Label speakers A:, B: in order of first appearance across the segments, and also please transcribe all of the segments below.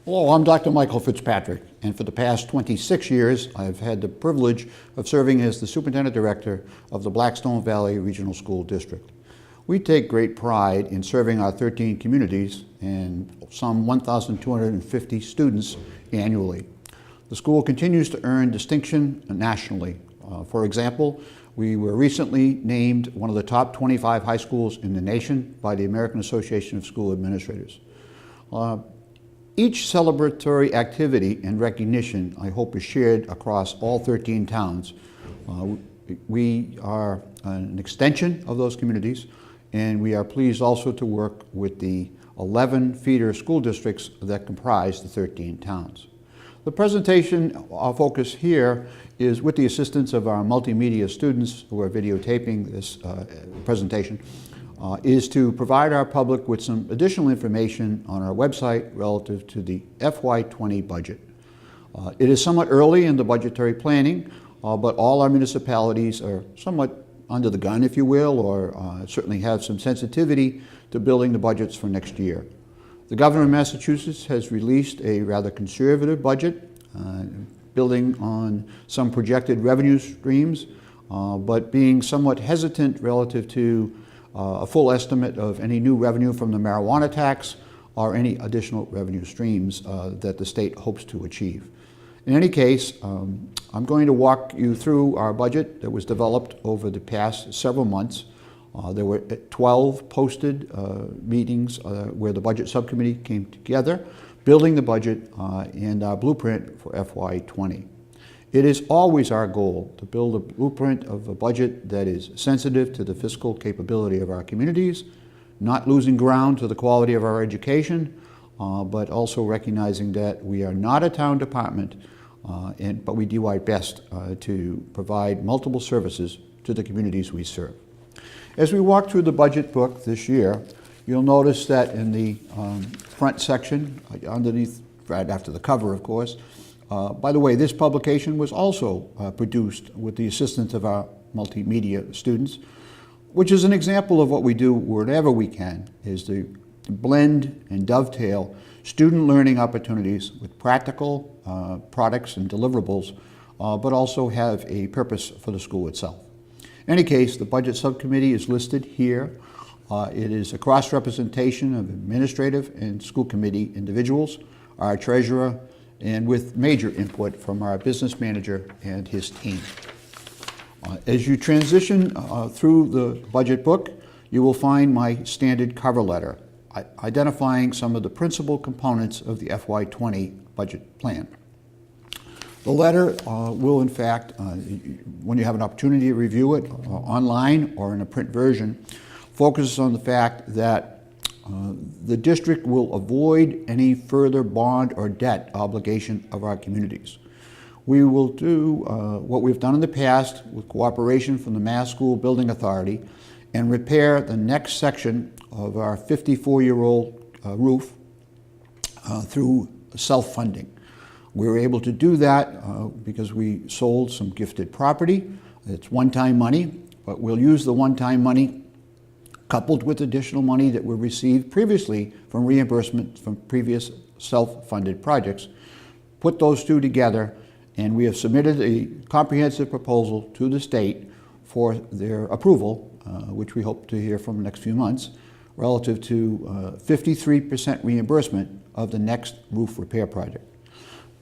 A: Hello, I'm Dr. Michael Fitzpatrick, and for the past 26 years, I've had the privilege of serving as the Superintendent Director of the Blackstone Valley Regional School District. We take great pride in serving our 13 communities and some 1,250 students annually. The school continues to earn distinction nationally. For example, we were recently named one of the top 25 high schools in the nation by the American Association of School Administrators. Each celebratory activity and recognition, I hope, is shared across all 13 towns. We are an extension of those communities, and we are pleased also to work with the 11 feeder school districts that comprise the 13 towns. The presentation, our focus here is with the assistance of our multimedia students who are videotaping this presentation, is to provide our public with some additional information on our website relative to the FY20 budget. It is somewhat early in the budgetary planning, but all our municipalities are somewhat under the gun, if you will, or certainly have some sensitivity to building the budgets for next year. The governor of Massachusetts has released a rather conservative budget, building on some projected revenue streams, but being somewhat hesitant relative to a full estimate of any new revenue from the marijuana tax or any additional revenue streams that the state hopes to achieve. In any case, I'm going to walk you through our budget that was developed over the past several months. There were 12 posted meetings where the budget subcommittee came together, building the budget and our blueprint for FY20. It is always our goal to build a blueprint of a budget that is sensitive to the fiscal capability of our communities, not losing ground to the quality of our education, but also recognizing that we are not a town department, but we do our best to provide multiple services to the communities we serve. As we walk through the budget book this year, you'll notice that in the front section, underneath, right after the cover, of course, by the way, this publication was also produced with the assistance of our multimedia students, which is an example of what we do wherever we can, is to blend and dovetail student learning opportunities with practical products and deliverables, but also have a purpose for the school itself. In any case, the budget subcommittee is listed here. It is a cross-representation of administrative and school committee individuals, our treasurer, and with major input from our business manager and his team. As you transition through the budget book, you will find my standard cover letter identifying some of the principal components of the FY20 budget plan. The letter will, in fact, when you have an opportunity to review it online or in a print version, focuses on the fact that the district will avoid any further bond or debt obligation of our communities. We will do what we've done in the past with cooperation from the Mass School Building Authority and repair the next section of our 54-year-old roof through self-funding. We were able to do that because we sold some gifted property. It's one-time money, but we'll use the one-time money coupled with additional money that we received previously from reimbursement from previous self-funded projects, put those two together, and we have submitted a comprehensive proposal to the state for their approval, which we hope to hear from the next few months, relative to 53% reimbursement of the next roof repair project.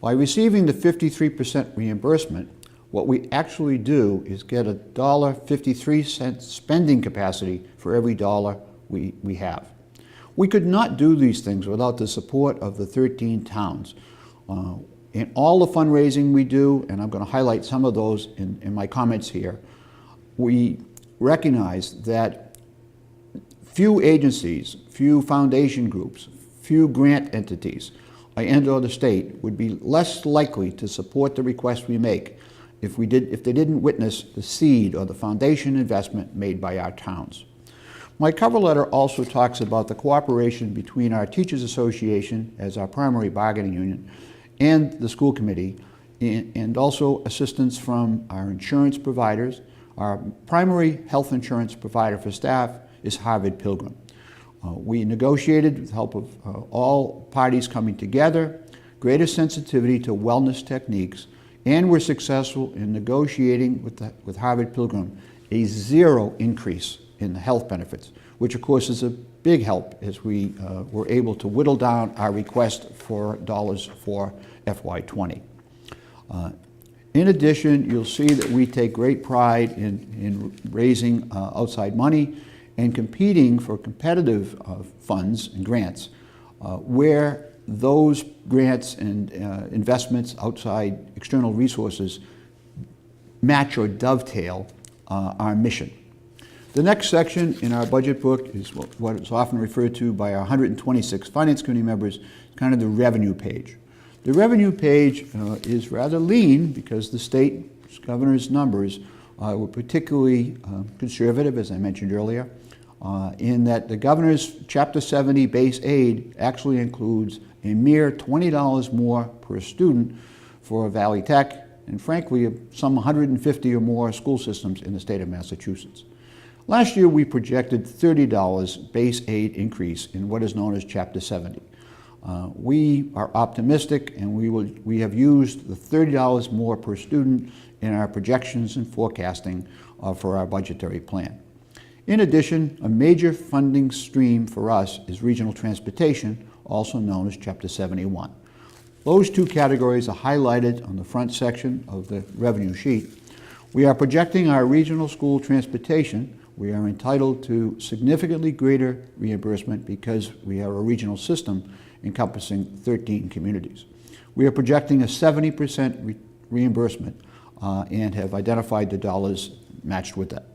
A: By receiving the 53% reimbursement, what we actually do is get a $1.53 spending capacity for every dollar we have. We could not do these things without the support of the 13 towns. In all the fundraising we do, and I'm going to highlight some of those in my comments here, we recognize that few agencies, few foundation groups, few grant entities, and/or the state would be less likely to support the request we make if they didn't witness the seed or the foundation investment made by our towns. My cover letter also talks about the cooperation between our Teachers Association as our primary bargaining union and the school committee, and also assistance from our insurance providers. Our primary health insurance provider for staff is Harvard Pilgrim. We negotiated with the help of all parties coming together greater sensitivity to wellness techniques, and were successful in negotiating with Harvard Pilgrim a zero increase in the health benefits, which of course is a big help as we were able to whittle down our request for dollars for FY20. In addition, you'll see that we take great pride in raising outside money and competing for competitive funds and grants where those grants and investments outside external resources match or dovetail our mission. The next section in our budget book is what is often referred to by our 126 Finance Committee members, kind of the revenue page. The revenue page is rather lean because the state governor's numbers were particularly conservative, as I mentioned earlier, in that the governor's Chapter 70 base aid actually includes a mere $20 more per student for Valley Tech, and frankly, some 150 or more school systems in the state of Massachusetts. Last year, we projected $30 base aid increase in what is known as Chapter 70. We are optimistic, and we have used the $30 more per student in our projections and forecasting for our budgetary plan. In addition, a major funding stream for us is regional transportation, also known as Chapter 71. Those two categories are highlighted on the front section of the revenue sheet. We are projecting our regional school transportation. We are entitled to significantly greater reimbursement because we have a regional system encompassing 13 communities. We are projecting a 70% reimbursement and have identified the dollars matched with that.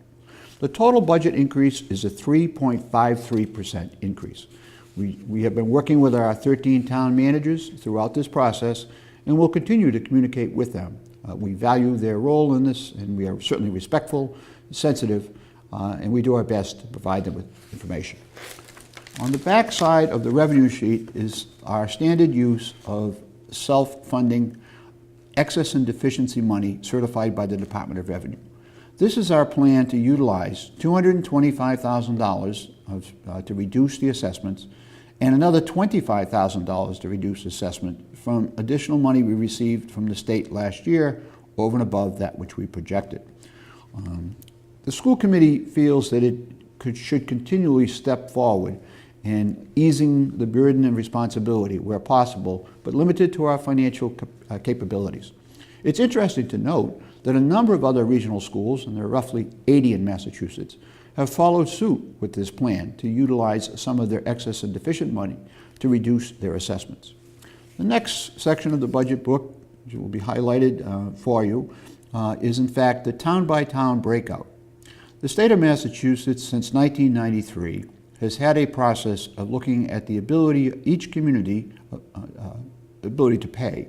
A: The total budget increase is a 3.53% increase. We have been working with our 13 town managers throughout this process and will continue to communicate with them. We value their role in this, and we are certainly respectful, sensitive, and we do our best to provide them with information. On the back side of the revenue sheet is our standard use of self-funding excess and deficiency money certified by the Department of Revenue. This is our plan to utilize $225,000 to reduce the assessments and another $25,000 to reduce assessment from additional money we received from the state last year over and above that which we projected. The school committee feels that it should continually step forward in easing the burden and responsibility where possible, but limited to our financial capabilities. It's interesting to note that a number of other regional schools, and there are roughly 80 in Massachusetts, have followed suit with this plan to utilize some of their excess and deficient money to reduce their assessments. The next section of the budget book, which will be highlighted for you, is in fact the town-by-town breakout. The state of Massachusetts, since 1993, has had a process of looking at the ability of each community ability to pay.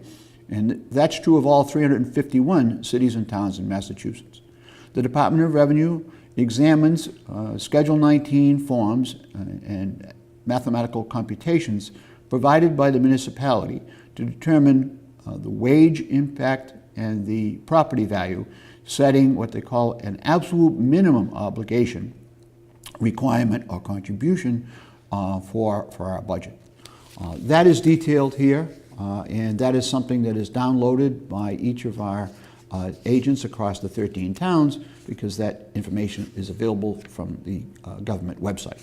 A: And that's true of all 351 cities and towns in Massachusetts. The Department of Revenue examines Schedule 19 forms and mathematical computations provided by the municipality to determine the wage impact and the property value, setting what they call an absolute minimum obligation requirement or contribution for our budget. That is detailed here, and that is something that is downloaded by each of our agents across the 13 towns, because that information is available from the government website.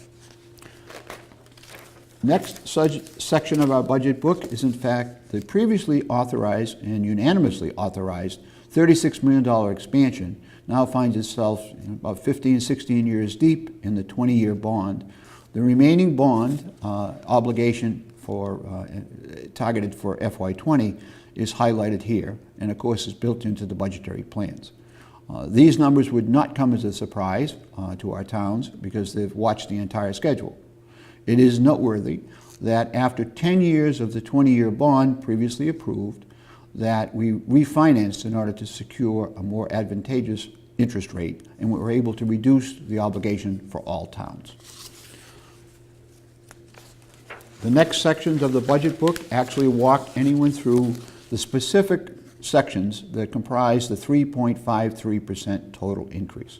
A: Next section of our budget book is in fact the previously authorized and unanimously authorized $36 million expansion now finds itself about 15, 16 years deep in the 20-year bond. The remaining bond obligation for targeted for FY20 is highlighted here, and of course is built into the budgetary plans. These numbers would not come as a surprise to our towns because they've watched the entire schedule. It is noteworthy that after 10 years of the 20-year bond previously approved, that we refinanced in order to secure a more advantageous interest rate, and we were able to reduce the obligation for all towns. The next sections of the budget book actually walk anyone through the specific sections that comprise the 3.53% total increase.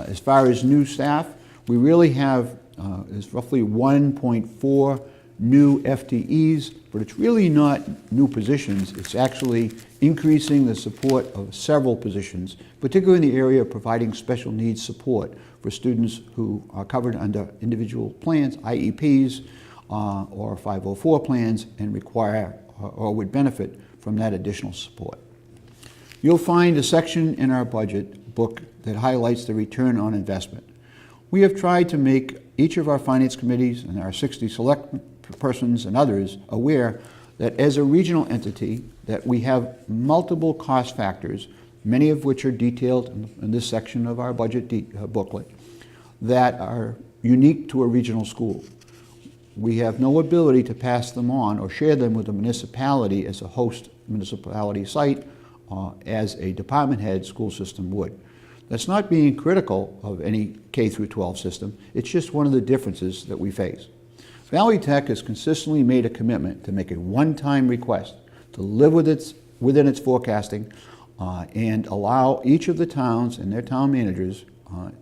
A: As far as new staff, we really have is roughly 1.4 new FTEs, but it's really not new positions. It's actually increasing the support of several positions, particularly in the area of providing special needs support for students who are covered under individual plans, IEPs, or 504 plans, and require or would benefit from that additional support. You'll find a section in our budget book that highlights the return on investment. We have tried to make each of our finance committees and our 60 select persons and others aware that as a regional entity that we have multiple cost factors, many of which are detailed in this section of our budget booklet, that are unique to a regional school. We have no ability to pass them on or share them with the municipality as a host municipality site as a department head school system would. That's not being critical of any K through 12 system. It's just one of the differences that we face. Valley Tech has consistently made a commitment to make a one-time request to live within its forecasting and allow each of the towns and their town managers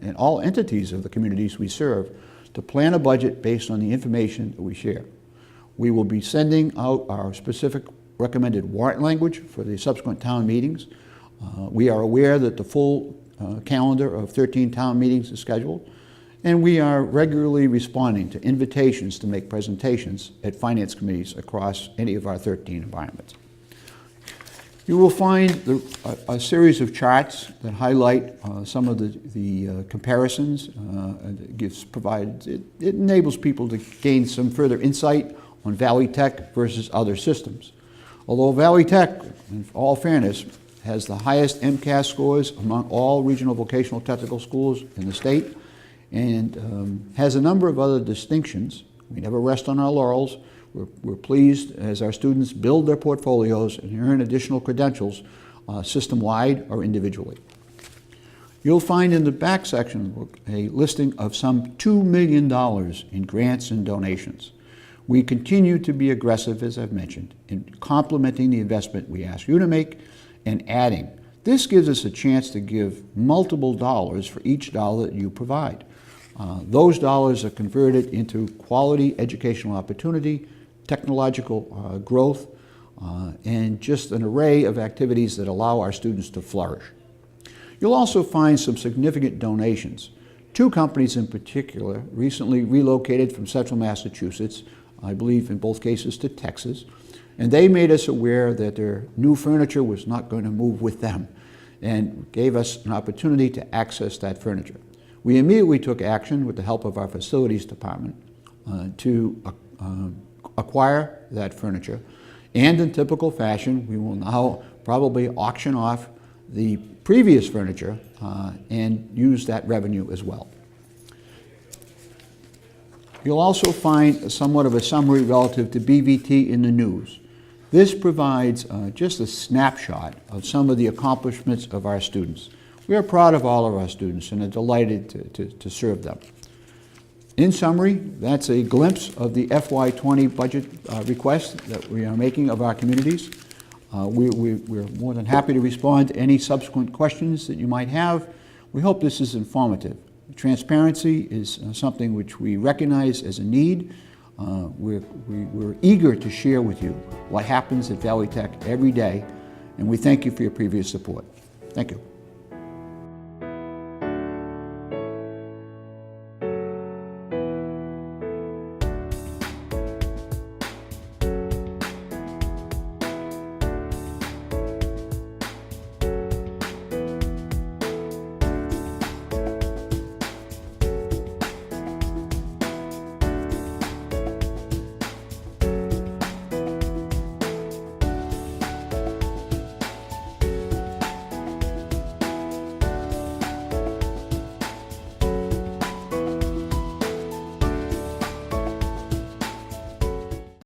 A: and all entities of the communities we serve to plan a budget based on the information that we share. We will be sending out our specific recommended warrant language for the subsequent town meetings. We are aware that the full calendar of 13 town meetings is scheduled, and we are regularly responding to invitations to make presentations at finance committees across any of our 13 environments. You will find a series of charts that highlight some of the comparisons. It enables people to gain some further insight on Valley Tech versus other systems. Although Valley Tech, in all fairness, has the highest MCAT scores among all regional vocational technical schools in the state and has a number of other distinctions. We never rest on our laurels. We're pleased as our students build their portfolios and earn additional credentials system-wide or individually. You'll find in the back section of the book a listing of some $2 million in grants and donations. We continue to be aggressive, as I've mentioned, in complementing the investment we ask you to make and adding. This gives us a chance to give multiple dollars for each dollar that you provide. Those dollars are converted into quality educational opportunity, technological growth, and just an array of activities that allow our students to flourish. You'll also find some significant donations. Two companies in particular recently relocated from central Massachusetts, I believe in both cases to Texas, and they made us aware that their new furniture was not going to move with them and gave us an opportunity to access that furniture. We immediately took action with the help of our facilities department to acquire that furniture, and in typical fashion we will now probably auction off the previous furniture and use that revenue as well. You'll also find somewhat of a summary relative to BVT in the news. This provides just a snapshot of some of the accomplishments of our students. We are proud of all of our students and are delighted to serve them. In summary, that's a glimpse of the FY20 budget request that we are making of our communities. We're more than happy to respond to any subsequent questions that you might have. We hope this is informative. Transparency is something which we recognize as a need. We're eager to share with you what happens at Valley Tech every day, and we thank you for your previous support. Thank you.